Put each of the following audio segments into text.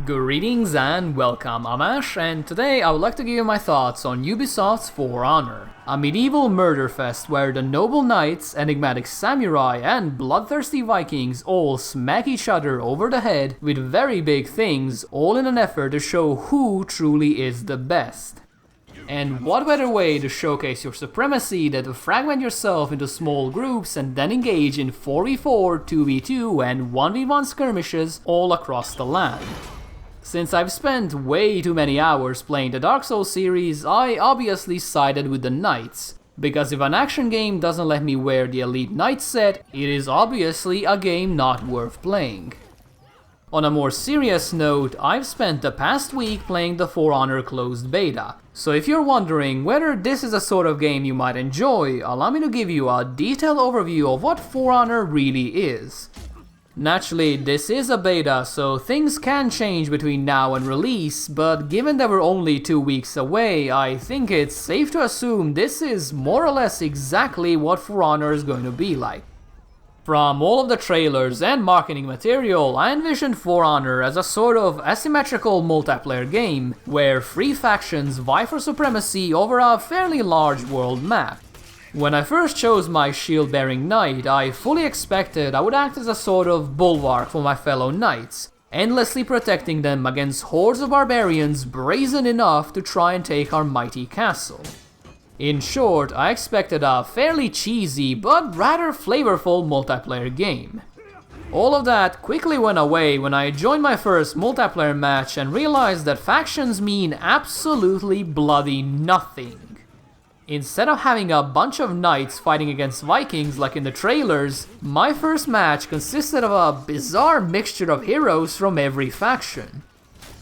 Greetings and welcome, I'm Ash, and today I would like to give you my thoughts on Ubisoft's For Honor, a medieval murder fest where the noble knights, enigmatic samurai, and bloodthirsty vikings all smack each other over the head with very big things, all in an effort to show who truly is the best. And what better way to showcase your supremacy than to fragment yourself into small groups and then engage in 4v4, 2v2 and 1v1 skirmishes all across the land. Since I've spent way too many hours playing the Dark Souls series, I obviously sided with the knights, because if an action game doesn't let me wear the elite knight set, it is obviously a game not worth playing. On a more serious note, I've spent the past week playing the For Honor closed beta, so if you're wondering whether this is a sort of game you might enjoy, allow me to give you a detailed overview of what For Honor really is. Naturally, this is a beta, so things can change between now and release, but given that we're only 2 weeks away, I think it's safe to assume this is more or less exactly what For Honor is going to be like. From all of the trailers and marketing material, I envisioned For Honor as a sort of asymmetrical multiplayer game, where 3 factions vie for supremacy over a fairly large world map. When I first chose my shield-bearing knight, I fully expected I would act as a sort of bulwark for my fellow knights, endlessly protecting them against hordes of barbarians brazen enough to try and take our mighty castle. In short, I expected a fairly cheesy but rather flavorful multiplayer game. All of that quickly went away when I joined my first multiplayer match and realized that factions mean absolutely bloody nothing. Instead of having a bunch of knights fighting against vikings like in the trailers, my first match consisted of a bizarre mixture of heroes from every faction.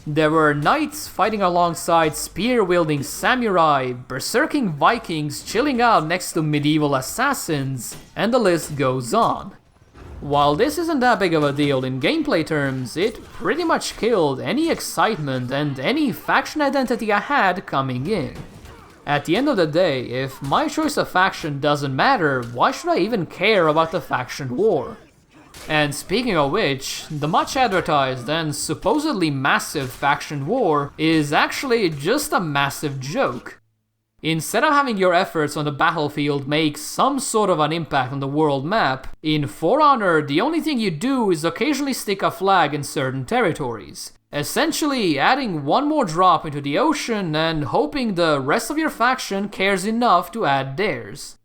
There were knights fighting alongside spear-wielding samurai, berserking vikings chilling out next to medieval assassins, and the list goes on. While this isn't that big of a deal in gameplay terms, it pretty much killed any excitement and any faction identity I had coming in. At the end of the day, if my choice of faction doesn't matter, why should I even care about the faction war? And speaking of which, the much advertised and supposedly massive faction war is actually just a massive joke. Instead of having your efforts on the battlefield make some sort of an impact on the world map, in For Honor the only thing you do is occasionally stick a flag in certain territories, essentially adding one more drop into the ocean and hoping the rest of your faction cares enough to add theirs.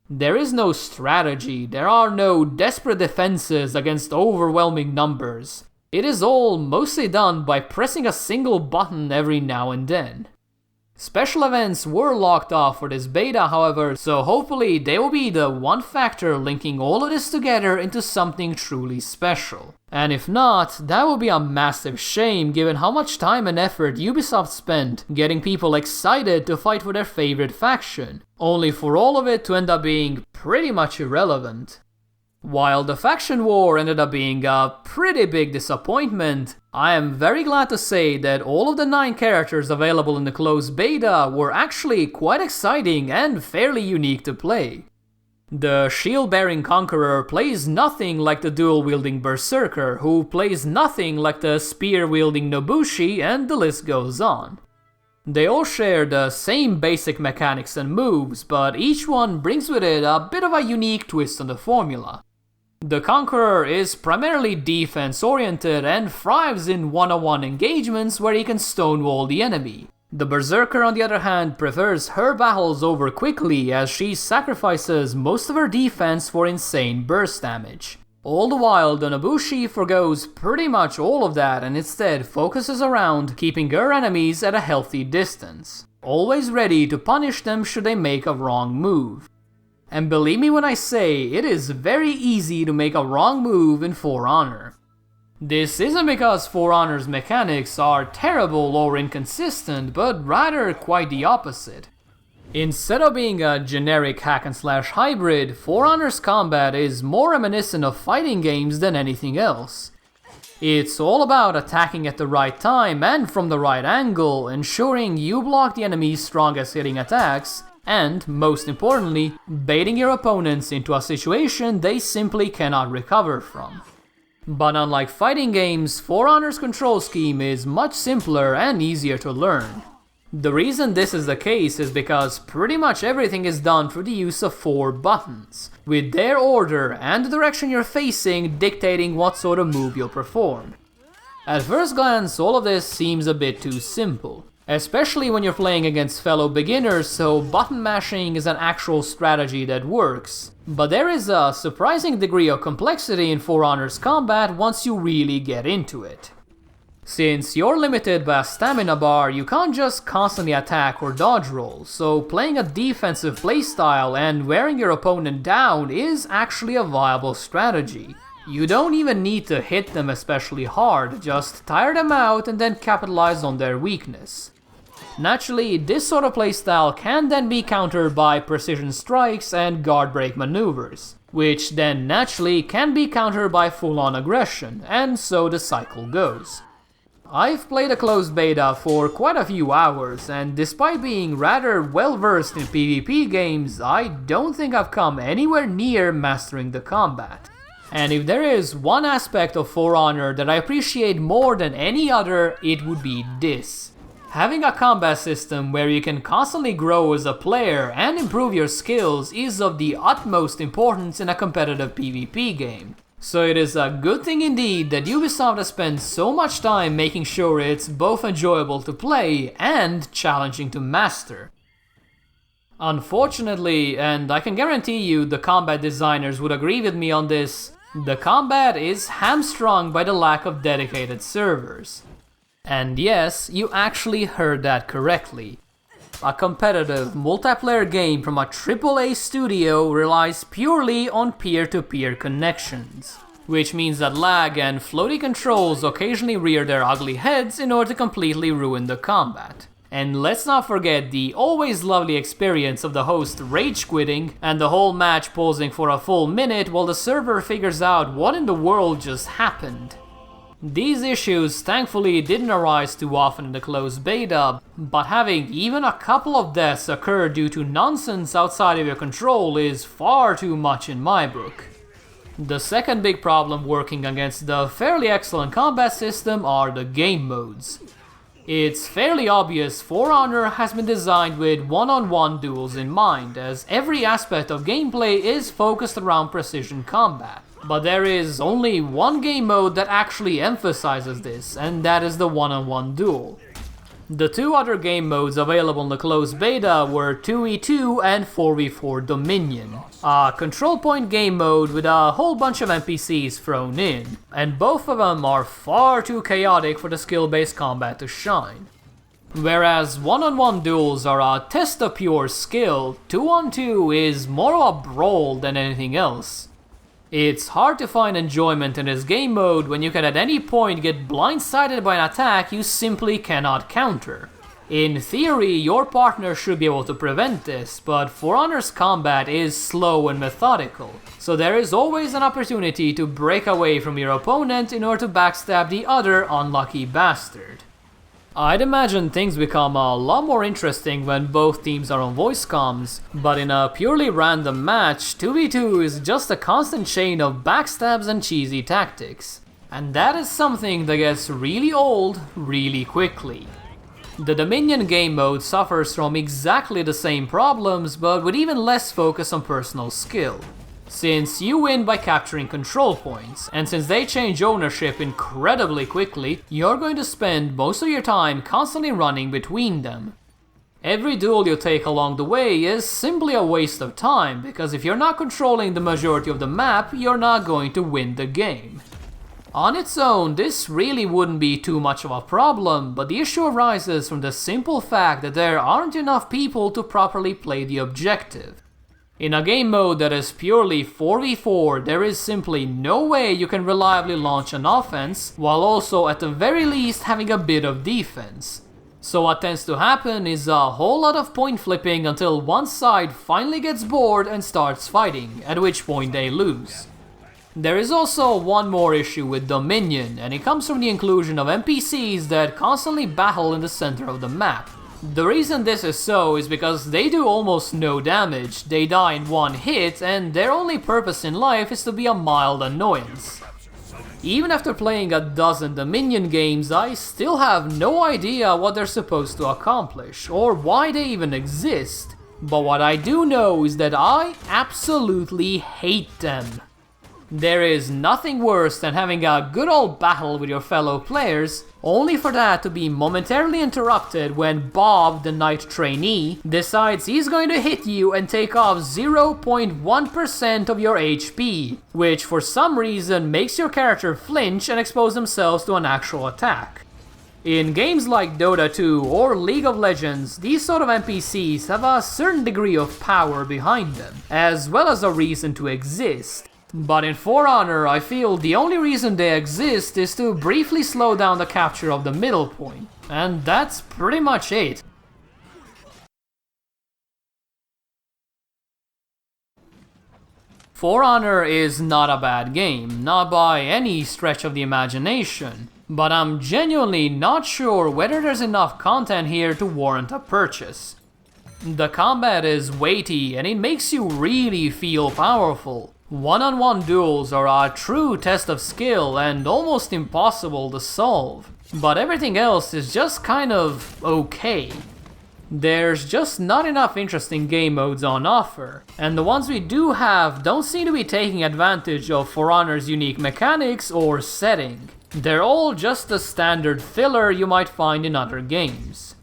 There is no strategy, there are no desperate defenses against overwhelming numbers. It is all mostly done by pressing a single button every now and then. Special events were locked off for this beta, however, so hopefully they will be the one factor linking all of this together into something truly special. And if not, that will be a massive shame given how much time and effort Ubisoft spent getting people excited to fight for their favorite faction, only for all of it to end up being pretty much irrelevant. While the faction war ended up being a pretty big disappointment, I am very glad to say that all of the 9 characters available in the closed beta were actually quite exciting and fairly unique to play. The shield-bearing conqueror plays nothing like the dual-wielding berserker, who plays nothing like the spear-wielding nobushi, and the list goes on. They all share the same basic mechanics and moves, but each one brings with it a bit of a unique twist on the formula. The Conqueror is primarily defense-oriented and thrives in one-on-one engagements where he can stonewall the enemy. The Berserker, on the other hand, prefers her battles over quickly as she sacrifices most of her defense for insane burst damage. All the while, the Nobushi forgoes pretty much all of that and instead focuses around keeping her enemies at a healthy distance, always ready to punish them should they make a wrong move. And believe me when I say, it is very easy to make a wrong move in For Honor. This isn't because For Honor's mechanics are terrible or inconsistent, but rather quite the opposite. Instead of being a generic hack-and-slash hybrid, For Honor's combat is more reminiscent of fighting games than anything else. It's all about attacking at the right time and from the right angle, ensuring you block the enemy's strongest hitting attacks, and, most importantly, baiting your opponents into a situation they simply cannot recover from. But unlike fighting games, For Honor's control scheme is much simpler and easier to learn. The reason this is the case is because pretty much everything is done through the use of 4 buttons, with their order and the direction you're facing dictating what sort of move you'll perform. At first glance, all of this seems a bit too simple, especially when you're playing against fellow beginners, so button mashing is an actual strategy that works. But there is a surprising degree of complexity in For Honor's combat once you really get into it. Since you're limited by a stamina bar, you can't just constantly attack or dodge roll, so playing a defensive playstyle and wearing your opponent down is actually a viable strategy. You don't even need to hit them especially hard, just tire them out and then capitalize on their weakness. Naturally, this sort of playstyle can then be countered by precision strikes and guard break maneuvers, which then naturally can be countered by full-on aggression, and so the cycle goes. I've played a closed beta for quite a few hours, and despite being rather well versed in PvP games, I don't think I've come anywhere near mastering the combat. And if there is one aspect of For Honor that I appreciate more than any other, it would be this. Having a combat system where you can constantly grow as a player and improve your skills is of the utmost importance in a competitive PvP game. So it is a good thing indeed that Ubisoft has spent so much time making sure it's both enjoyable to play and challenging to master. Unfortunately, and I can guarantee you the combat designers would agree with me on this, the combat is hamstrung by the lack of dedicated servers. And yes, you actually heard that correctly. A competitive multiplayer game from a AAA studio relies purely on peer-to-peer connections, which means that lag and floaty controls occasionally rear their ugly heads in order to completely ruin the combat. And let's not forget the always lovely experience of the host rage quitting and the whole match pausing for a full minute while the server figures out what in the world just happened. These issues thankfully didn't arise too often in the closed beta, but having even a couple of deaths occur due to nonsense outside of your control is far too much in my book. The second big problem working against the fairly excellent combat system are the game modes. It's fairly obvious For Honor has been designed with one-on-one duels in mind, as every aspect of gameplay is focused around precision combat. But there is only one game mode that actually emphasizes this, and that is the one-on-one duel. The 2 other game modes available in the closed beta were 2v2 and 4v4 Dominion, a control point game mode with a whole bunch of NPCs thrown in, and both of them are far too chaotic for the skill-based combat to shine. Whereas one-on-one duels are a test of pure skill, 2-on-2 is more of a brawl than anything else. It's hard to find enjoyment in this game mode when you can at any point get blindsided by an attack you simply cannot counter. In theory, your partner should be able to prevent this, but For Honor's combat is slow and methodical, so there is always an opportunity to break away from your opponent in order to backstab the other unlucky bastard. I'd imagine things become a lot more interesting when both teams are on voice comms, but in a purely random match, 2v2 is just a constant chain of backstabs and cheesy tactics. And that is something that gets really old really quickly. The Dominion game mode suffers from exactly the same problems, but with even less focus on personal skill. Since you win by capturing control points, and since they change ownership incredibly quickly, you're going to spend most of your time constantly running between them. Every duel you take along the way is simply a waste of time, because if you're not controlling the majority of the map, you're not going to win the game. On its own, this really wouldn't be too much of a problem, but the issue arises from the simple fact that there aren't enough people to properly play the objective. In a game mode that is purely 4v4, there is simply no way you can reliably launch an offense, while also at the very least having a bit of defense. So what tends to happen is a whole lot of point flipping until one side finally gets bored and starts fighting, at which point they lose. There is also one more issue with Dominion, and it comes from the inclusion of NPCs that constantly battle in the center of the map. The reason this is so is because they do almost no damage, they die in one hit, and their only purpose in life is to be a mild annoyance. Even after playing a dozen Dominion games, I still have no idea what they're supposed to accomplish, or why they even exist. But what I do know is that I absolutely hate them. There is nothing worse than having a good old battle with your fellow players, only for that to be momentarily interrupted when Bob, the knight trainee, decides he's going to hit you and take off 0.1% of your HP, which for some reason makes your character flinch and expose themselves to an actual attack. In games like Dota 2 or League of Legends, these sort of NPCs have a certain degree of power behind them, as well as a reason to exist. But in For Honor, I feel the only reason they exist is to briefly slow down the capture of the middle point, and that's pretty much it. For Honor is not a bad game, not by any stretch of the imagination, but I'm genuinely not sure whether there's enough content here to warrant a purchase. The combat is weighty and it makes you really feel powerful. One-on-one duels are a true test of skill and almost impossible to solve, but everything else is just kind of okay. There's just not enough interesting game modes on offer, and the ones we do have don't seem to be taking advantage of For Honor's unique mechanics or setting. They're all just the standard filler you might find in other games.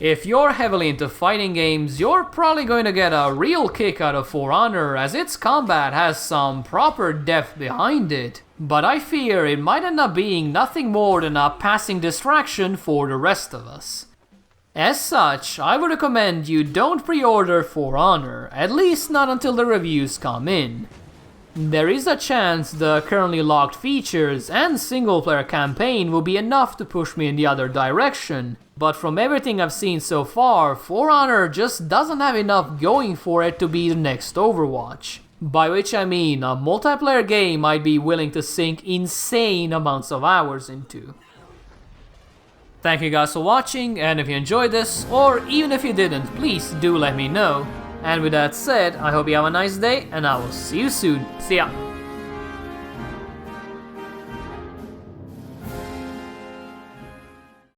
If you're heavily into fighting games, you're probably going to get a real kick out of For Honor as its combat has some proper depth behind it, but I fear it might end up being nothing more than a passing distraction for the rest of us. As such, I would recommend you don't pre-order For Honor, at least not until the reviews come in. There is a chance the currently locked features and single-player campaign will be enough to push me in the other direction, but from everything I've seen so far, For Honor just doesn't have enough going for it to be the next Overwatch. By which I mean a multiplayer game I'd be willing to sink insane amounts of hours into. Thank you guys for watching, and if you enjoyed this, or even if you didn't, please do let me know. And with that said, I hope you have a nice day, and I will see you soon. See ya!